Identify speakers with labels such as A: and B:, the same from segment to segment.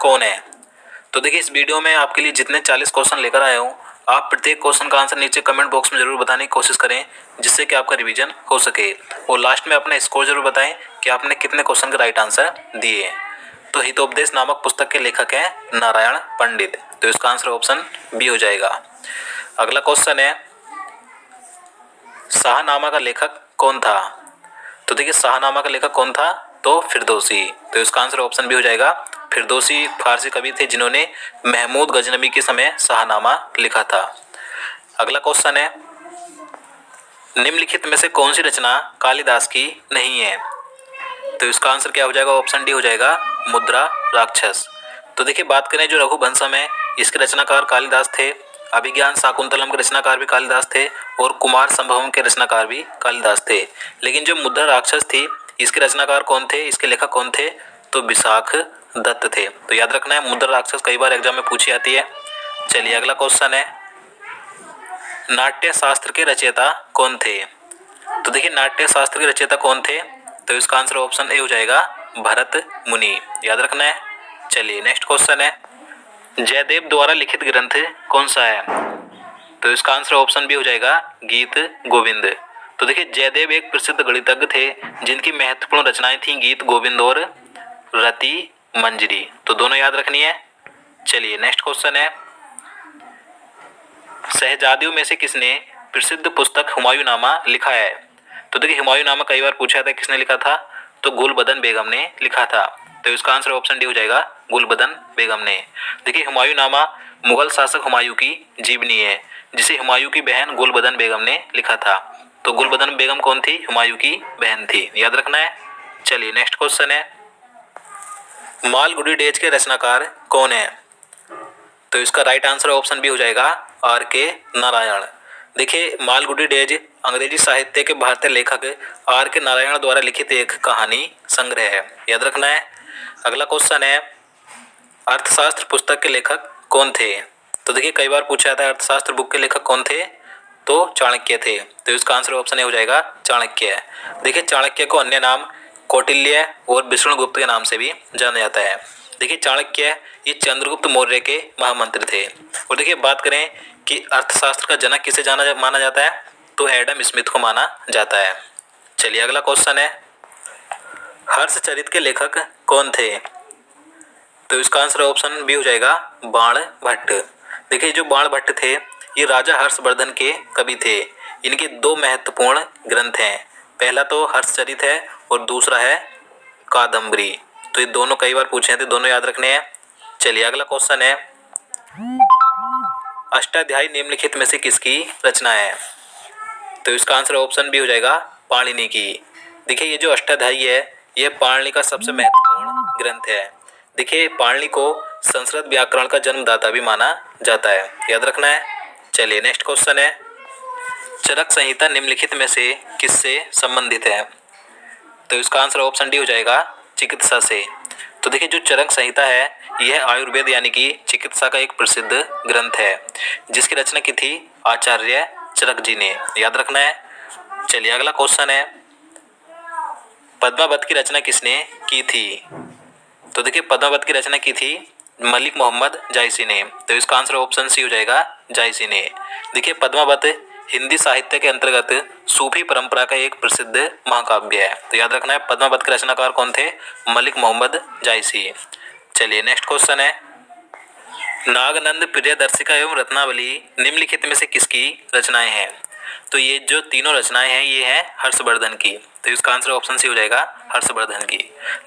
A: कौन है? तो देखिए इस वीडियो में आपके लिए जितने 40 क्वेश्चन लेकर आया हूँ, आप प्रत्येक क्वेश्चन का आंसर नीचे कमेंट बॉक्स में जरूर बताने की कोशिश करें, जिससे कि आपका रिवीजन हो सके। और लास्ट में अपना स्कोर जरूर बताएं कि आपने कितने क्वेश्चन के राइट आंसर दिए। तो हितोपदेश नामक पुस्तक के लेखक हैं नारायण पंडित, तो इसका आंसर ऑप्शन बी हो जाएगा। अगला क्वेश्चन है, शाहनामा का लेखक कौन था? तो देखिए शाहनामा का लेखक कौन था? तो फिरदौसी, तो इसका आंसर ऑप्शन बी हो जाएगा। फिरदौसी फारसी कवि थे जिन्होंने महमूद गजनवी के समय शाहनामा लिखा था। अगला क्वेश्चन है, निम्नलिखित में से कौन सी रचना कालिदास की नहीं है? तो इसका आंसर क्या हो जाएगा? ऑप्शन डी हो जाएगा, मुद्रा राक्षस। तो देखिए बात करें जो रघुवंशम है, इसके रचनाकार कालिदास थे। अभिज्ञान शाकुंतलम के रचनाकार भी कालिदास थे और कुमार संभवम के रचनाकार भी कालिदास थे। लेकिन जो मुद्रा राक्षस थी, इसके रचनाकार कौन थे, इसके लेखक कौन थे? तो विशाख दत्त थे। तो याद रखना है, मुद्रा राक्षस कई बार एग्जाम में पूछी जाती है। चलिए अगला क्वेश्चन है, नाट्य शास्त्र के रचयिता कौन थे? तो देखिए नाट्य शास्त्र के रचयिता कौन थे? तो इसका आंसर ऑप्शन ए हो जाएगा, भरत मुनि। याद रखना है। चलिए नेक्स्ट क्वेश्चन है, जयदेव द्वारा लिखित ग्रंथ कौन सा है? तो इसका आंसर ऑप्शन बी हो जाएगा, गीत गोविंद। तो देखिए जयदेव एक प्रसिद्ध गणितज्ञ थे जिनकी महत्वपूर्ण रचनाएं थी गीत गोविंद और रति मंजरी। तो दोनों याद रखनी है। चलिए नेक्स्ट क्वेश्चन है, शहजादियों में से किसने प्रसिद्ध पुस्तक हुमायूंनामा लिखा है? तो देखिए हुमायूंनामा कई बार पूछा था, किसने लिखा था? तो गुलबदन बेगम ने लिखा था। तो इसका आंसर ऑप्शन डी हो जाएगा, गुलबदन बेगम ने। देखिए हुमायूंनामा मुगल शासक हुमायूं की जीवनी है, जिसे हुमायूं की बहन गुलबदन बेगम ने लिखा था। तो गुलबदन बेगम कौन थी? हुमायूं की बहन थी। याद रखना है। चलिए नेक्स्ट क्वेश्चन है, मालगुडी डेज के रचनाकार कौन है? तो इसका राइट आंसर ऑप्शन बी हो जाएगा, आर के नारायण। देखिए मालगुडी डेज अंग्रेजी साहित्य के भारतीय लेखक आर के नारायण द्वारा लिखित एक कहानी संग्रह है। याद रखना है। अगला क्वेश्चन है, अर्थशास्त्र पुस्तक के लेखक कौन थे? तो देखिए कई बार पूछा जाता है अर्थशास्त्र बुक के लेखक कौन थे? तो चाणक्य थे। तो इसका आंसर ऑप्शन ए हो जाएगा, चाणक्य। देखिए चाणक्य को अन्य नाम कौटिल्य और विष्णुगुप्त के नाम से भी जाना जाता है। देखिए चाणक्य ये चंद्रगुप्त मौर्य के महामंत्री थे। और देखिए बात करें कि अर्थशास्त्र का जनक किसे माना जाता है, तो एडम स्मिथ को माना जाता है। चलिए अगला क्वेश्चन है, हर्षचरित के लेखक कौन थे? तो इसका आंसर ऑप्शन बी हो जाएगा, बाण भट्ट। देखिए जो बाण भट्ट थे ये राजा हर्षवर्धन के कवि थे। इनके दो महत्वपूर्ण ग्रंथ हैं, पहला तो हर्षचरित है और दूसरा है कादम्बरी। तो ये दोनों कई बार पूछे हैं, तो दोनों याद रखने हैं। चलिए अगला क्वेश्चन है, अष्टाध्यायी निम्नलिखित में से किसकी रचना है? तो इसका आंसर ऑप्शन बी हो जाएगा, पाणिनि की। देखिए ये जो अष्टाध्यायी है ये पाणिनि का सबसे महत्वपूर्ण ग्रंथ है। देखिए पाणिनि को संस्कृत व्याकरण का जन्मदाता भी माना जाता है। याद रखना है। चलिए नेक्स्ट क्वेश्चन है, चरक संहिता निम्नलिखित में से किससे संबंधित है? तो इसका आंसर ऑप्शन डी हो जाएगा, चिकित्सा से। तो देखिए जो चरक संहिता है यह आयुर्वेद यानी कि चिकित्सा का एक प्रसिद्ध ग्रंथ है, जिसकी रचना की थी आचार्य चरक जी ने। याद रखना है। चलिए अगला क्वेश्चन है, पद्मावत की रचना किसने की थी? तो देखिए पद्मावत की रचना की थी मलिक मोहम्मद जायसी ने। तो इसका आंसर ऑप्शन सी हो जाएगा, जायसी ने। देखिए पद्मावत हिंदी साहित्य के अंतर्गत सूफी परंपरा का एक प्रसिद्ध महाकाव्य है। तो याद रखना है पद्मावत के रचनाकार कौन थे? मलिक मोहम्मद जायसी। चलिए नेक्स्ट क्वेश्चन है, नागनंद प्रियदर्शिका एवं रत्नावली निम्नलिखित में से किसकी रचनाएं हैं? तो ये जो तीनों रचनाएं हैं ये हैं हर्षवर्धन की। तो इसका आंसर ऑप्शन सी हो जाएगा, हर्षवर्धन की।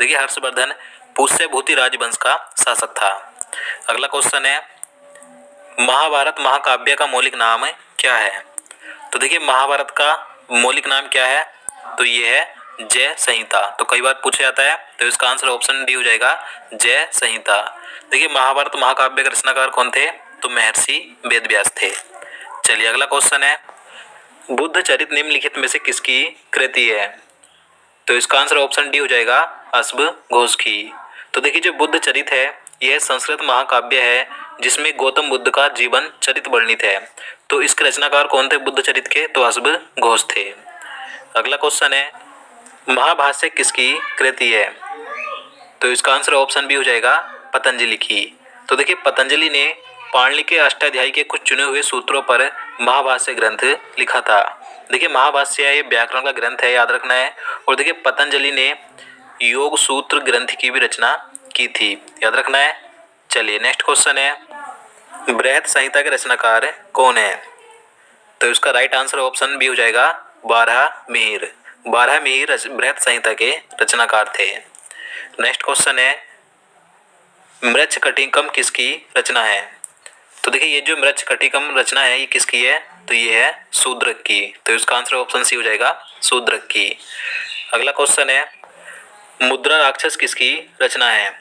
A: देखिए हर्षवर्धन पुष्यभूति राजवंश का शासक था। अगला क्वेश्चन है, महाभारत महाकाव्य का मौलिक नाम क्या है? तो देखिए महाभारत का मौलिक नाम क्या है? तो ये है जय संहिता। तो कई बार पूछा जाता है, तो इसका आंसर ऑप्शन डी हो जाएगा, जय संहिता। देखिए महाभारत महाकाव्य के रचनाकार कौन थे? तो महर्षि वेदव्यास थे। चलिए अगला क्वेश्चन है, बुद्ध चरित निम्नलिखित में से किसकी कृति है? तो इसका आंसर ऑप्शन डी हो जाएगा, अश्व घोष की। तो देखिए जो बुद्ध चरित है यह संस्कृत महाकाव्य है जिसमें गौतम बुद्ध का जीवन चरित वर्णित है। तो इसके रचनाकार कौन थे बुद्ध चरित के? तो अश्व घोष थे। अगला क्वेश्चन है, महाभाष्य किसकी कृति है? तो इसका आंसर ऑप्शन बी हो जाएगा, पतंजलि की। तो देखिए पतंजलि ने पाणिनि के अष्टाध्यायी के कुछ चुने हुए सूत्रों पर महाभाष्य ग्रंथ लिखा था। देखिए महाभाष्य ये व्याकरण का ग्रंथ है, याद रखना है। और देखिए पतंजलि ने योग सूत्र ग्रंथ की भी रचना की थी, याद रखना है। चलिए नेक्स्ट क्वेश्चन है, बृहत संहिता के रचनाकार कौन है? तो इसका राइट आंसर ऑप्शन बी हो जाएगा बारहमीर। बारहमीर बृहत संहिता के रचनाकार थे। नेक्स्ट क्वेश्चन है, मृच्छकटिकम किसकी रचना है? तो देखिए ये जो मृच्छकटिकम रचना है ये किसकी है? तो ये है शूद्रक की। तो इसका आंसर ऑप्शन सी हो जाएगा शूद्रक की। अगला क्वेश्चन है, मुद्रा राक्षस किसकी रचना है?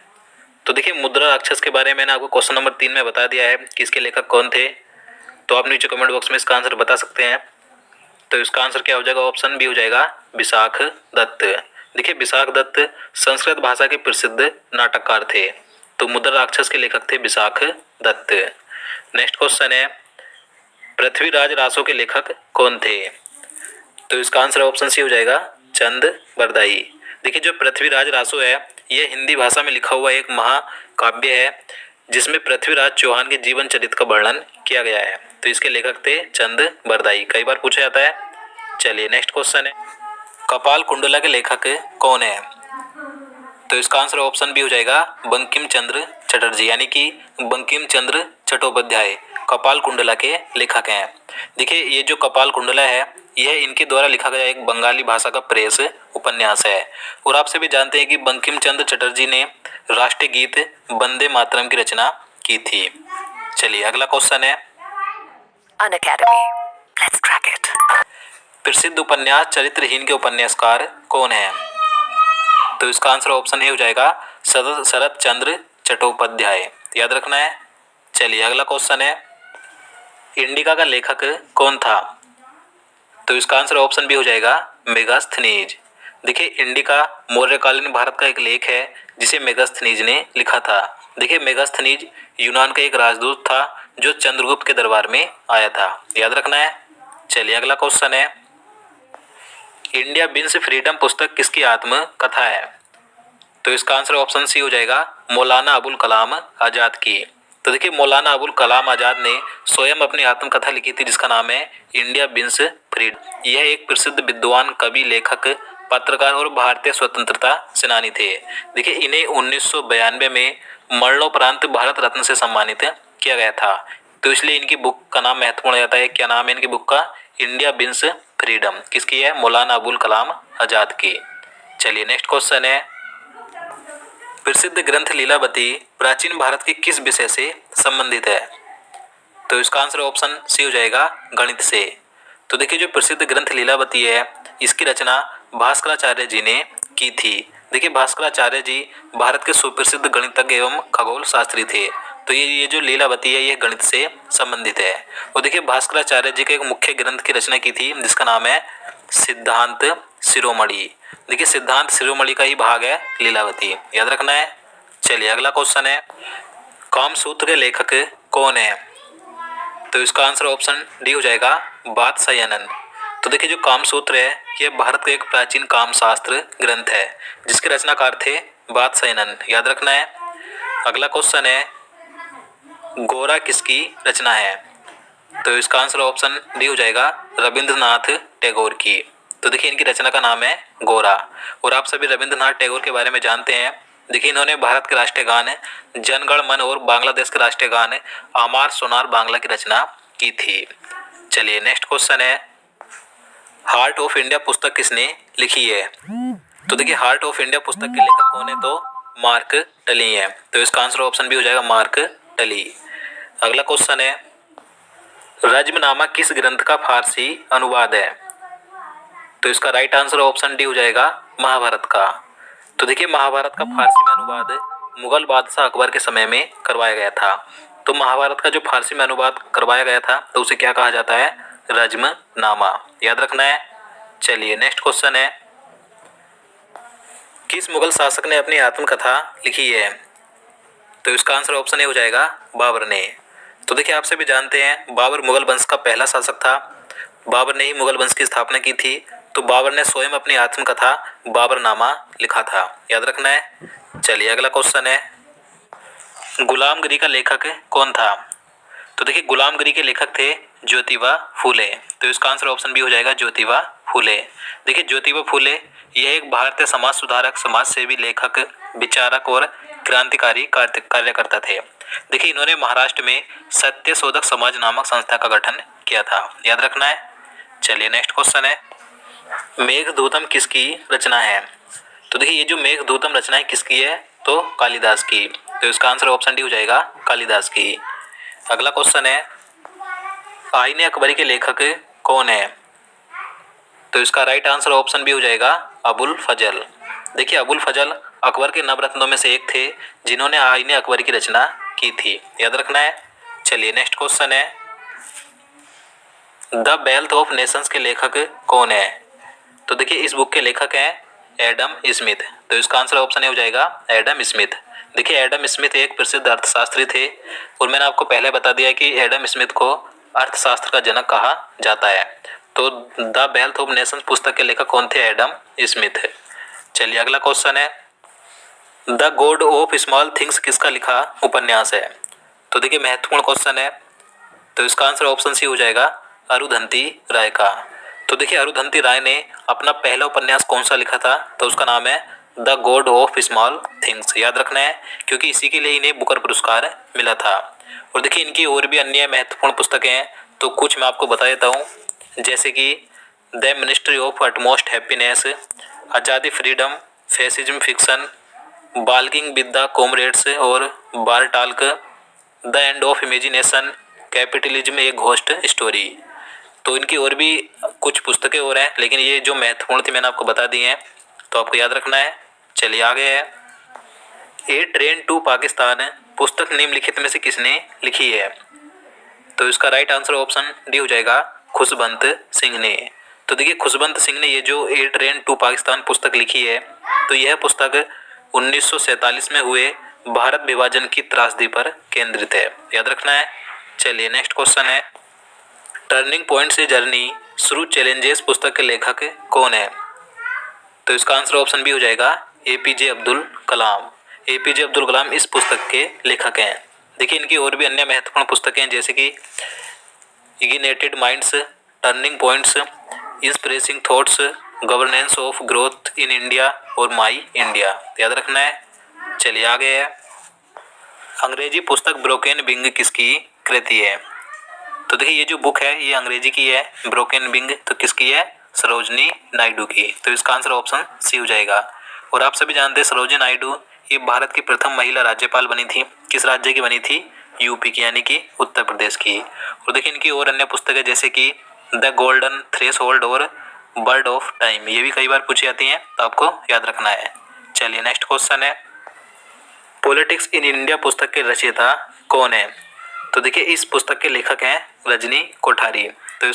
A: तो देखिए मुद्रा राक्षस के बारे में मैंने आपको क्वेश्चन नंबर 3 में बता दिया है कि इसके लेखक कौन थे। तो आप नीचे कमेंट बॉक्स में इसका आंसर बता सकते हैं। तो इसका आंसर क्या हो जाएगा? ऑप्शन बी हो जाएगा विशाख दत्त। देखिए विशाख दत्त संस्कृत भाषा के प्रसिद्ध नाटककार थे। तो मुद्रा राक्षस के लेखक थे विशाख दत्त। नेक्स्ट क्वेश्चन है, पृथ्वीराज रासो के लेखक कौन थे? तो इसका आंसर ऑप्शन सी हो जाएगा चंद बरदाई। देखिए जो पृथ्वीराज रासो है यह हिंदी भाषा में लिखा हुआ एक महाकाव्य है जिसमें पृथ्वीराज चौहान के जीवन चरित्र का वर्णन किया गया है। तो इसके लेखक थे चंद बरदाई, कई बार पूछा जाता है। चलिए नेक्स्ट क्वेश्चन है, कपाल कुंडला के लेखक कौन है? तो इसका आंसर ऑप्शन बी हो जाएगा बंकिम चंद्र चटर्जी, यानी कि बंकिम चंद्र चट्टोपाध्याय कपाल कुंडला के लेखक हैं। देखिए ये जो कपाल कुंडला है यह इनके द्वारा लिखा गया एक बंगाली भाषा का प्रेस उपन्यास है। और आप सभी जानते हैं कि बंकिम चंद्र चटर्जी ने राष्ट्रीय गीत वंदे मातरम की रचना की थी। चलिए अगला क्वेश्चन है,
B: अनअकैडमी, लेट्स क्रैक इट।
A: प्रसिद्ध उपन्यास चरित्रहीन के उपन्यासकार कौन है? तो इसका आंसर ऑप्शन ए हो जाएगा शरत चंद्र चट्टोपाध्याय, याद रखना है। चलिए अगला क्वेश्चन है, इंडिका का लेखक कौन था? तो इसका आंसर ऑप्शन बी हो जाएगा मेगास्थनीज। देखिए इंडिका मौर्यकालीन भारत का एक लेख है जिसे मेगास्थनीज ने लिखा था। देखिए मेगास्थनीज यूनान का एक राजदूत था जो चंद्रगुप्त के दरबार में आया था, याद रखना है। चलिए अगला क्वेश्चन है, इंडिया बिन्स फ्रीडम पुस्तक किसकी आत्मकथा है? तो इसका आंसर ऑप्शन सी हो जाएगा मौलाना अबुल कलाम आज़ाद की। तो देखिए मौलाना अबुल कलाम आज़ाद ने स्वयं अपनी आत्मकथा लिखी थी जिसका नाम है इंडिया बिन्स फ्रीडम। यह एक प्रसिद्ध विद्वान, कवि, लेखक, पत्रकार और भारतीय स्वतंत्रता सेनानी थे। देखिए इन्हें 1992 में मरणोपरांत भारत रत्न से सम्मानित किया गया था। तो इसलिए इनकी बुक का नाम महत्वपूर्ण जाता है। क्या नाम है इनकी बुक का? India beans freedom. किसकी है? मौलाना अबुल कलाम आज़ाद की। चलिए नेक्स्ट क्वेश्चन है, प्रसिद्ध ग्रंथ लीलावती प्राचीन भारत के किस विषय से संबंधित है? तो इसका आंसर ऑप्शन सी हो जाएगा गणित से। तो देखिए जो प्रसिद्ध ग्रंथ लीलावती है इसकी रचना भास्कराचार्य जी ने की थी। देखिए भास्कराचार्य जी भारत के सुप्रसिद्ध गणितज्ञ एवं खगोल शास्त्री थे। तो ये जो लीलावती है ये गणित से संबंधित है। और देखिए भास्कराचार्य जी के एक मुख्य ग्रंथ की रचना की थी जिसका नाम है सिद्धांत शिरोमणि। देखिए सिद्धांत शिरोमणि का ही भाग है लीलावती, याद रखना है। चलिए अगला क्वेश्चन है, कामसूत्र के लेखक कौन है? तो इसका आंसर ऑप्शन डी हो जाएगा वात्स्यायन। तो देखिए जो कामसूत्र है यह भारत का एक प्राचीन कामशास्त्र ग्रंथ है जिसके रचनाकार थे वात्स्यायन, याद रखना है। अगला क्वेश्चन है, गोरा किसकी रचना है? तो इसका आंसर ऑप्शन डी हो जाएगा रविंद्रनाथ टैगोर की। तो देखिए इनकी रचना का नाम है गोरा। और आप सभी रविंद्रनाथ टैगोर के बारे में जानते हैं। देखिए इन्होंने भारत के राष्ट्रीय गान जनगण मन और बांग्लादेश के राष्ट्रीय गान आमार सोनार बांग्ला की रचना की थी। चलिए नेक्स्ट क्वेश्चन है, हार्ट ऑफ इंडिया पुस्तक किसने लिखी है? तो देखिए हार्ट ऑफ इंडिया पुस्तक के लेखक कौन है? तो मार्क टली है। तो इसका आंसर ऑप्शन भी हो जाएगा मार्क टली। अगला क्वेश्चन है, रज्मनामा किस ग्रंथ का फारसी अनुवाद है? तो इसका राइट आंसर ऑप्शन डी हो जाएगा महाभारत का। तो देखिए महाभारत का फारसी में अनुवाद मुगल बादशाह अकबर के समय में करवाया गया था। तो महाभारत का जो फारसी में अनुवाद करवाया गया था तो उसे क्या कहा जाता है? रज्मनामा, याद रखना है। चलिए नेक्स्ट क्वेश्चन है, किस मुगल शासक ने अपनी आत्मकथा लिखी है? तो इसका आंसर ऑप्शन ए हो जाएगा बाबर ने। तो देखिए आप सभी जानते हैं बाबर मुगल वंश का पहला शासक था। बाबर ने ही मुगल वंश की स्थापना की थी। तो बाबर ने स्वयं अपनी आत्मकथा बाबरनामा लिखा था, याद रखना है। चलिए अगला क्वेश्चन है, गुलामगिरी का लेखक कौन था? तो देखिए गुलामगिरी के लेखक थे ज्योतिबा फूले। तो इसका आंसर ऑप्शन बी हो जाएगा ज्योतिबा फूले। देखिए ज्योतिबा फूले यह एक भारतीय समाज सुधारक, समाज सेवी, लेखक, विचारक और क्रांतिकारी कार्यकर्ता थे। देखिए इन्होंने महाराष्ट्र में सत्य शोधक समाज नामक संस्था का गठन किया था, याद रखना है। चलिए नेक्स्ट क्वेश्चन है, मेघदूतम किसकी रचना है? तो देखिए ये जो मेघदूतम रचना है किसकी है? तो कालिदास की। तो इसका आंसर ऑप्शन डी हो जाएगा कालिदास की। अगला क्वेश्चन है, आईने अकबरी के लेखक कौन है? तो इसका राइट आंसर ऑप्शन बी हो जाएगा अबुल फजल। देखिए अबुल फजल अकबर के नवरत्नों में से एक थे जिन्होंने आईने अकबरी की रचना की थी, याद रखना है। चलिए नेक्स्ट क्वेश्चन है, द वेल्थ ऑफ नेशंस के लेखक कौन है? तो देखिए इस बुक के लेखक हैं एडम स्मिथ। तो इसका आंसर ऑप्शन ए हो जाएगा एडम स्मिथ। देखिए एडम स्मिथ एक प्रसिद्ध अर्थशास्त्री थे और मैंने आपको पहले बता दिया कि एडम स्मिथ को अर्थशास्त्र का जनक कहा जाता है। तो द वेल्थ ऑफ नेशंस पुस्तक के लेखक कौन थे? Adam Smith. चलिए अगला क्वेश्चन है, the God of small things किसका लिखा उपन्यास है? तो देखिए महत्वपूर्ण क्वेश्चन है। तो इसका आंसर ऑप्शन सी हो जाएगा अरुंधति राय का। तो देखिए अरुंधति राय ने अपना पहला उपन्यास कौन सा लिखा था? तो उसका नाम है the God of small things, याद रखना है, क्योंकि इसी के लिए इन्हें बुकर पुरस्कार मिला था। और देखिए इनकी और भी अन्य महत्वपूर्ण पुस्तकें हैं, तो कुछ मैं आपको बता देता हूँ, जैसे कि the ministry of utmost happiness, Azadi freedom, fascism fiction, walking with the comrades और बार टाल्क, the end of imagination, capitalism एक घोस्ट स्टोरी। तो इनकी और भी कुछ पुस्तकें और हैं, लेकिन ये जो महत्वपूर्ण थी मैंने आपको बता दी हैं, तो आपको याद रखना है। चलिए आगे है, ए ट्रेन टू पाकिस्तान पुस्तक निम्नलिखित में से किसने लिखी है? तो इसका राइट आंसर ऑप्शन डी हो जाएगा खुशवंत सिंह ने। तो देखिए खुशवंत सिंह ने ये जो ए ट्रेन टू पाकिस्तान पुस्तक लिखी है, तो यह पुस्तक 1947 में हुए भारत विभाजन की त्रासदी पर केंद्रित है, याद रखना है। चलिए नेक्स्ट क्वेश्चन है, टर्निंग पॉइंट से जर्नी थ्रू चैलेंजेस पुस्तक के लेखक कौन है? तो इसका आंसर ऑप्शन बी हो जाएगा एपीजे अब्दुल कलाम। एपीजे अब्दुल कलाम इस पुस्तक के लेखक हैं। देखिए इनकी और भी अन्य महत्वपूर्ण पुस्तकें जैसे कि ignited minds, turning points, inspiring thoughts, governance of growth in India और माई इंडिया, याद रखना है। चलिए आगे है, अंग्रेजी पुस्तक ब्रोकेन विंग किसकी कृति है? तो देखिए ये जो बुक है ये अंग्रेजी की है, ब्रोकेन विंग, तो किसकी है? सरोजनी नायडू की। तो इसका आंसर ऑप्शन सी हो जाएगा। और आप सभी जानते हैं सरोजनी नायडू ये भारत की प्रथम महिला राज्यपाल बनी थी। किस राज्य की बनी थी? यूपी की, यानी कि उत्तर प्रदेश की। और देखिए इनकी और अन्य पुस्तकें जैसे कि द गोल्डन थ्रेशोल्ड और बर्ड ऑफ टाइम, ये भी कई बार पूछी जाती हैं, तो आपको याद रखना है। चलिए नेक्स्ट क्वेश्चन है, पॉलिटिक्स इन इंडिया पुस्तक के रचयिता कौन है? तो देखिए इस पुस्तक के लेखक हैं रजनी कोठारी।